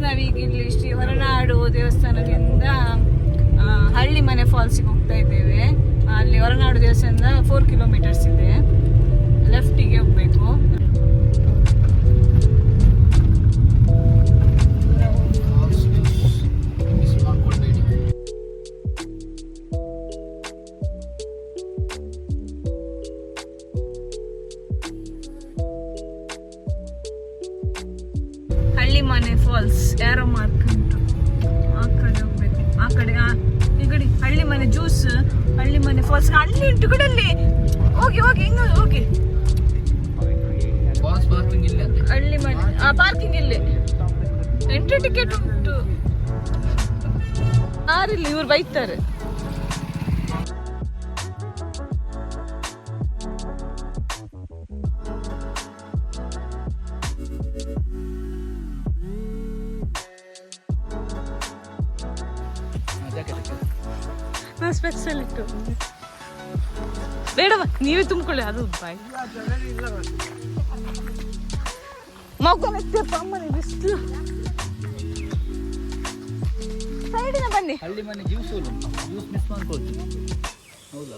ನಾವೀಗ ಇಲ್ಲಿ ಶ್ರೀ ಹೊರನಾಡು ದೇವಸ್ಥಾನದಿಂದ ಹಳ್ಳಿ ಮನೆ ಫಾಲ್ಸಿಗೆ ಹೋಗ್ತಾ ಇದ್ದೇವೆ. ಅಲ್ಲಿ ಹೊರನಾಡು ದೇವಸ್ಥಾನದಿಂದ 4 ಕಿಲೋಮೀಟರ್ಸ್ ಇದೆ, ಲೆಫ್ಟಿಗೆ ಹೋಗ್ಬೇಕು. ಹಳ್ಳಿ ಮನೆ ಫಾಲ್ಸ್ ಯಾರೋ ಮಾರ್ಕ್ ಉಂಟು, ಆ ಕಡೆ ಹೋಗ್ಬೇಕು. ಆ ಕಡೆ ಈ ಕಡೆ ಹಳ್ಳಿ ಮನೆ ಜ್ಯೂಸ್, ಹಳ್ಳಿ ಮನೆ ಫಾಲ್ಸ್ ಅಲ್ಲಿ ಉಂಟು. ಕಡಲ್ಲಿ ಹೋಗಿ ಹೋಗಿ ಹಿಂಗ ಹೋಗಿ. ಹಳ್ಳಿ ಮನೆ ಪಾರ್ಕಿಂಗ್ ಇಲ್ಲಿ ಎಂಟ್ರಿ ಟಿಕೆಟ್ ಉಂಟು. ಯಾರಿಲ್ಲ, ಇವ್ರು ಬೈತಾರೆ. ಸ್ಪೆಷಲ್ ಇಟ್ಟು ಬೇಡವ, ನೀವೇ ತುಂಬಿಕೊಳ್ಳಿ. ಅದು ಬಾಯ್ ಮಗನಪ್ಪ ಅಮ್ಮನೆ ಬಿಸ್ತು. ಸೈಡಿನ ಬನ್ನಿ. ಹಳ್ಳಿ ಮನೆ ಜ್ಯೂಸ್ ಜ್ಯೂಸ್ ಮಿಸ್ ಮಾಡ್ಕೊಳ್ತೀವಿ. ಹೌದಾ?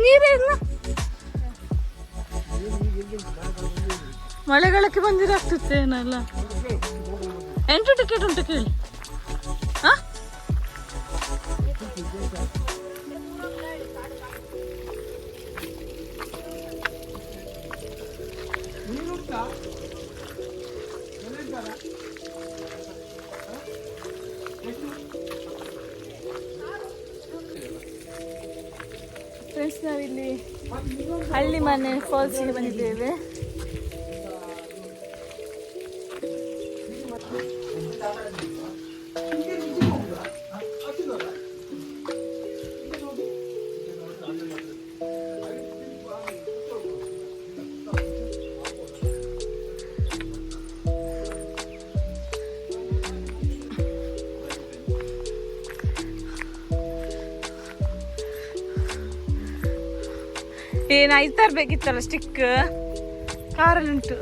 ನೀರೇ ಇಲ್ಲ, ಮಳೆಗಾಲಕ್ಕೆ ಬಂದಿರಾಗ್ತಿತ್ತು ಏನಲ್ಲ. ಎಂಟ್ರಿ ಟಿಕೆಟ್ ಉಂಟು ಕೇಳಿ. ಫ್ರೆಂಡ್ಸ್, ನಾವಿಲ್ಲಿ ಹಳ್ಳಿ ಮನೆ ಫಾಲ್ಸಿಗೆ ಬಂದಿದ್ದೇವೆ. ಇದು ತರಬೇಕಿತ್ತಲ್ಲ ಸ್ಟಿಕ್, ಕಾರಲ್ಲಿ ಉಂಟು.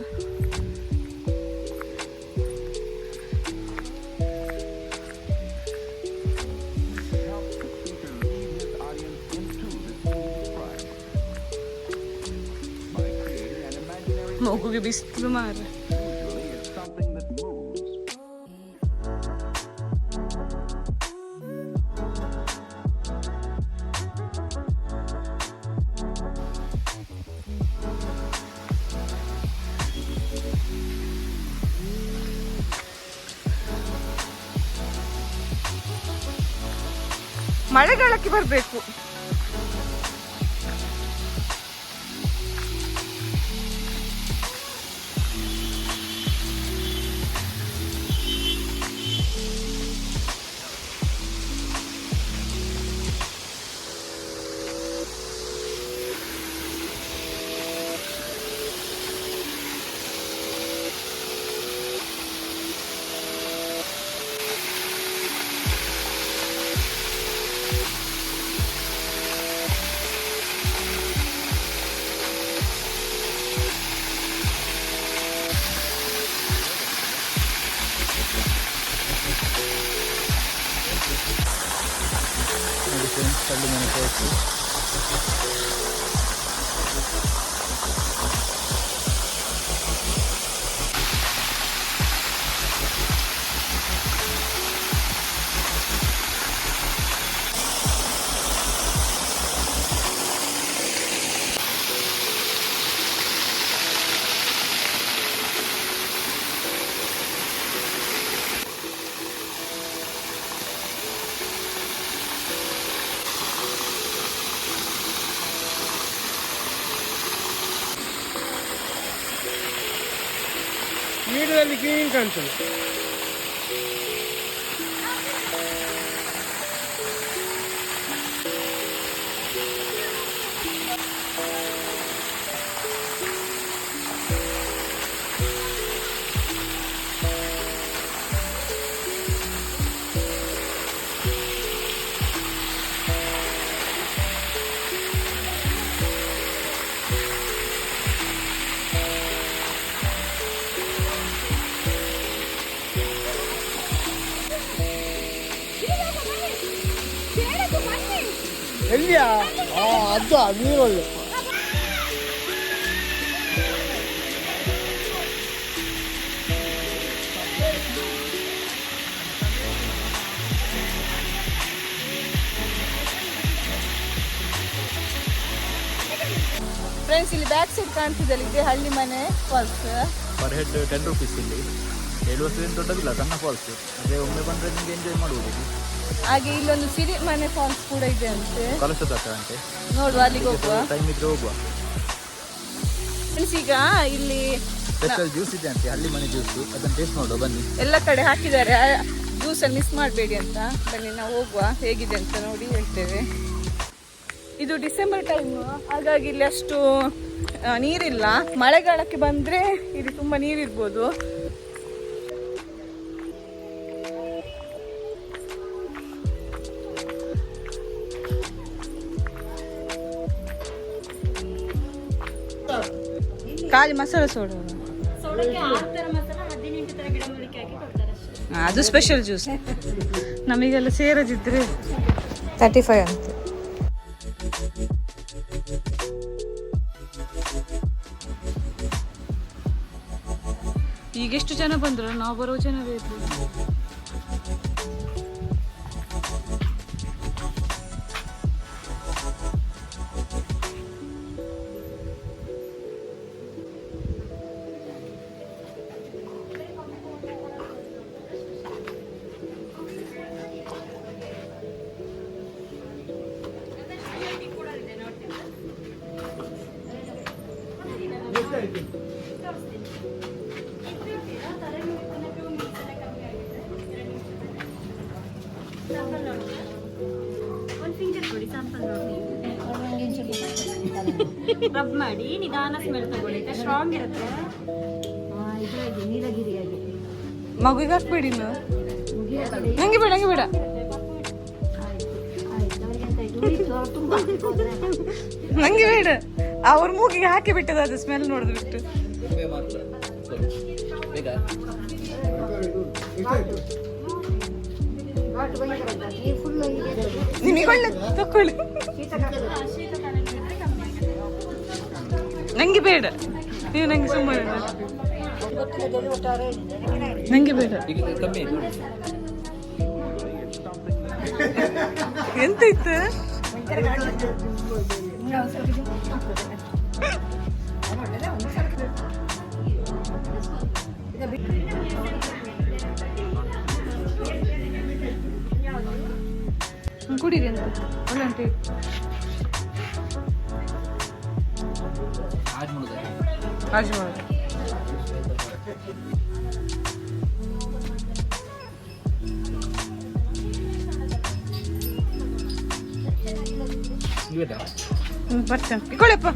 ಮಗುಗೆ ಬಿಸಿಲು ಮಾರ. ಮಳೆಗಾಲಕ್ಕೆ ಬರಬೇಕು. ಹಳ್ಳಿ ಮನೆ ಫಾಲ್ಸ್. ನೀರಲ್ಲಿ ಕ್ಲೀನ್ ಕಾಣ್ತದೆ. ಎಲ್ಲಿಯಾ? ಅದು ನೀರೊಳ್ಳೆ. ಫ್ರೆಂಡ್ಸ್, ಇಲ್ಲಿ ಬ್ಯಾಕ್ ಸೈಡ್ ಕಾಣ್ತಿದೆ, ಇದೆ ಹಳ್ಳಿ ಮನೆ ಫಾಲ್ಸ್. ಪರ್ ಹೆಡ್ 10 rupees ಇಲ್ಲಿ. 7 ವರ್ಷದಿಂದ ದೊಡ್ಡದಿಲ್ಲ, ಸಣ್ಣ ಫಾಲ್ಸ್. ಅದೇ ಒಮ್ಮೆ ಬಂದರೆ ನಿಮಗೆ ಎಂಜಾಯ್ ಮಾಡ್ಬೋದು. ಹಾಗೆ ಇಲ್ಲೊಂದು ಸಿರಿ ಮನೆ ಫಾಲ್ಸ್ ಕೂಡ ಇದೆ ಅಂತೆ, ಕಲಶದ ಹತ್ರ ಅಂತೆ. ನೋಡುವ, ಅಲ್ಲಿಗೆ ಹೋಗುವ. ಟೈಮ್ ಇದ್ರೆ ಹೋಗುವ. ಫ್ರೆಂಡ್ಸ್, ಈಗ ಇಲ್ಲಿ ಸ್ಪೆಷಲ್ ಜ್ಯೂಸ್ ಇದೆ ಅಂತೆ, ಹಳ್ಳಿ ಮನೆ ಜ್ಯೂಸ್. ಅದನ್ನು ಟೇಸ್ಟ್ ಮಾಡುವ ಬನ್ನಿ. ಎಲ್ಲ ಕಡೆ ಹಾಕಿದ್ದಾರೆ, ಜ್ಯೂಸಲ್ಲಿ ಮಿಸ್ ಮಾಡಬೇಡಿ ಅಂತ. ಬನ್ನಿ ನಾವು ಹೋಗುವ, ಹೇಗಿದೆ ಅಂತ ನೋಡಿ ಹೇಳ್ತೇವೆ. ಇದು ಡಿಸೆಂಬರ್ ಟೈಮು, ಹಾಗಾಗಿ ಇಲ್ಲಿ ಅಷ್ಟು ನೀರಿಲ್ಲ. ಮಳೆಗಾಲಕ್ಕೆ ಬಂದರೆ ಇಲ್ಲಿ ತುಂಬ ನೀರಿರ್ಬೋದು. ಖಾಲಿ ಮಸಾಲೆ ಸೋಡಾ, ಅದು ಸ್ಪೆಷಲ್ ಜ್ಯೂಸ್. ನಮಗೆಲ್ಲ ಸೇರದಿದ್ರೆ 35 ಅಂತ. ಈಗ ಎಷ್ಟು ಜನ ಬಂದ್ರು, ನಾವು ಬರೋ ಜನ ಬೇಕು. ರಬ್ ಮಾಡಿ ನಿಧಾನ ಸ್ಮೆಲ್ ತಗೊಳ್ಳಿ, ಸ್ಟ್ರಾಂಗ್ ಇರುತ್ತೆ. ನೀಲಗಿರಿಯಾಗಿ ಮಗುಗೆ ಹಾಕ್ಬೇಡಿ, ನಂಗೆ ಬೇಡ, ನಂಗೆ ಬೇಡ. ನಂಗೆ ಬೇಡ, ಅವ್ರ ಮೂಗಿಗೆ ಹಾಕಿ ಬಿಟ್ಟದ, ಅದು ಸ್ಮೆಲ್ ನೋಡಿದ್ ಬಿಟ್ಟು. ನಿಮಗೆ ಒಳ್ಳೆ ತಕೊಳ್ಳಿ. ನಂಗೆ ಬೇಡ, ನೀವು ನಂಗೆ ಸುಮ್ಮನೆ ನಂಗೆ ಬೇಡ. ಎಂತ ಇತ್ತು? ಕುಡೀರಿ ಅಂತ ಒಳ್ಳೆ ಉಂಟು. ಹಾಜ್ ಮಾಡೋದು. ಬರ್ತೇನೆ, ಇಕೊಳ್ಳಿಪ್ಪ.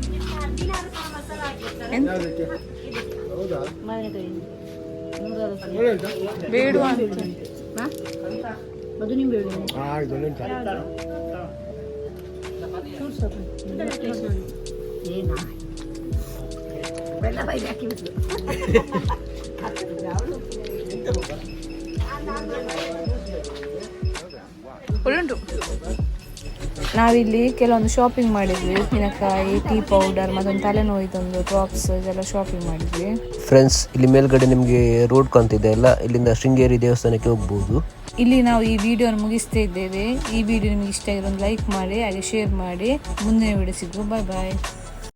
ಬೇಡುವ ಅದು ನಿಂಬೆ ಬೆಲ್ಲ ಬೈಲಿ ಹಾಕಿ ಬಿಟ್ಟು ಒಳ್ಳುಂಟು. ನಾವಿಲ್ಲಿ ಕೆಲವೊಂದು ಶಾಪಿಂಗ್ ಮಾಡಿದ್ವಿ, ಉಪ್ಪಿನಕಾಯಿ, ಟೀ ಪೌಡರ್, ಮತ್ತೊಂದು ತಲೆನೋಯ್ದೊಂದು ಡ್ರಾಪ್ಸ್, ಇದೆಲ್ಲ ಶಾಪಿಂಗ್ ಮಾಡಿದ್ವಿ. ಫ್ರೆಂಡ್ಸ್, ಇಲ್ಲಿ ಮೇಲ್ಗಡೆ ನಿಮಗೆ ರೋಡ್ ಕಾಣ್ತಿದೆ ಅಲ್ಲ, ಇಲ್ಲಿಂದ ಶೃಂಗೇರಿ ದೇವಸ್ಥಾನಕ್ಕೆ ಹೋಗ್ಬೋದು. ಇಲ್ಲಿ ನಾವು ಈ ವಿಡಿಯೋನ ಮುಗಿಸ್ತಾ ಇದ್ದೇವೆ. ಈ ವಿಡಿಯೋ ನಿಮಗೆ ಇಷ್ಟ ಆಗಿರೋ ಒಂದು ಲೈಕ್ ಮಾಡಿ, ಹಾಗೆ ಶೇರ್ ಮಾಡಿ. ಮುಂದಿನ ವಿಡಿಯೋ ಸಿಗುವ. ಬಾಯ್ ಬಾಯ್.